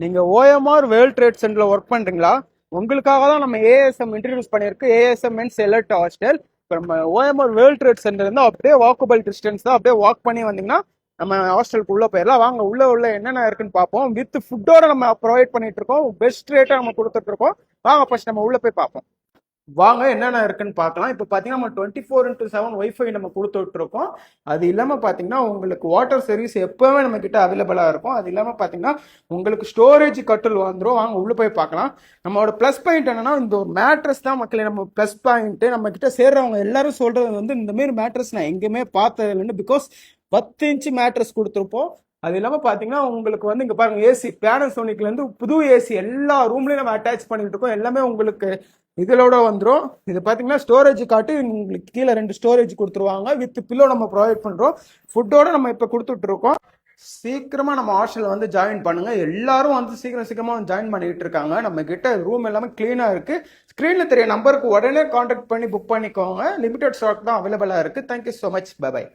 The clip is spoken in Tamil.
நீங்க ஓஎம்ஆர் வேர்ல்ட் ட்ரேட் சென்டர்ல ஒர்க் பண்றீங்களா? உங்களுக்காக தான் நம்ம ஏஎஸ்எம் இன்ட்ரடியூஸ் பண்ணியிருக்கு. ASM means alert hostel. இப்போ நம்ம ஓஎம்ஆர் வேர்ல்ட் ட்ரேட் சென்டர் இருந்து அப்படியே வாக்கபிள் டிஸ்டன்ஸ் தான், அப்படியே வாக் பண்ணி வந்தீங்கன்னா நம்ம ஹாஸ்டலுக்கு உள்ள போயிடலாம். வாங்க உள்ள என்னென்ன இருக்குன்னு பார்ப்போம். வித் ஃபுட்டோட நம்ம ப்ரொவைட் பண்ணிட்டு இருக்கோம். பெஸ்ட் ரேட்டா நம்ம கொடுத்துட்டு இருக்கோம். வாங்க ஃபர்ஸ்ட் நம்ம உள்ள போய் பார்ப்போம். வாங்க என்னென்ன இருக்குன்னு பார்க்கலாம். இப்போ பார்த்தீங்கன்னா நம்ம 24x7 ஒய்ஃபை நம்ம கொடுத்துட்டு இருக்கோம். அது இல்லாமல் பார்த்தீங்கன்னா உங்களுக்கு வாட்டர் சர்வீஸ் எப்போவுமே நம்ம கிட்ட அவைலபிளாக இருக்கும். அது இல்லாமல் பார்த்தீங்கன்னா உங்களுக்கு ஸ்டோரேஜ் கட்டில் வந்துடும். வாங்க உள்ள போய் பார்க்கலாம். நம்மளோட ப்ளஸ் பாயிண்ட் என்னன்னா, இந்த ஒரு மேட்ரஸ் தான் மக்களே நம்ம ப்ளஸ் பாயிண்ட். நம்ம கிட்ட சேர்றவங்க எல்லாரும் சொல்றது வந்து இந்த மாதிரி மேட்ரஸ் நான் எங்கேயுமே பார்த்தது இல்லைன்னு. பிகாஸ் 10 இன்ச்சு மேட்ரஸ் கொடுத்துருப்போம். அது இல்லாமல் பார்த்தீங்கன்னா உங்களுக்கு வந்து இங்கே பாருங்க, ஏசி பேனசோனிக்லேருந்து புது ஏசி எல்லா ரூம்லையும் நம்ம அட்டாச் பண்ணிட்டு இருக்கோம். எல்லாமே உங்களுக்கு இதோட வந்துடும். இது பார்த்தீங்கன்னா ஸ்டோரேஜ் காட்டு, உங்களுக்கு கீழே 2 ஸ்டோரேஜ் கொடுத்துருவாங்க. வித் பில்லோ நம்ம ப்ரொவைட் பண்ணுறோம். ஃபுட்டோட நம்ம இப்போ கொடுத்துட்டு இருக்கோம். சீக்கிரமா நம்ம ஹாஸ்டல் வந்து ஜாயின் பண்ணுங்க. எல்லாரும் வந்து சீக்கிரமா ஜாயின் பண்ணிட்டு இருக்காங்க. நம்ம கிட்ட ரூம் எல்லாமே கிளீனா இருக்கு. ஸ்கிரீன்ல தெரிய நம்பருக்கு உடனே கான்டாக்ட் பண்ணி புக் பண்ணிக்கோங்க. லிமிடெட் ஸ்டாக் தான் அவைலபிளா இருக்கு. Thank you so much. Bye by.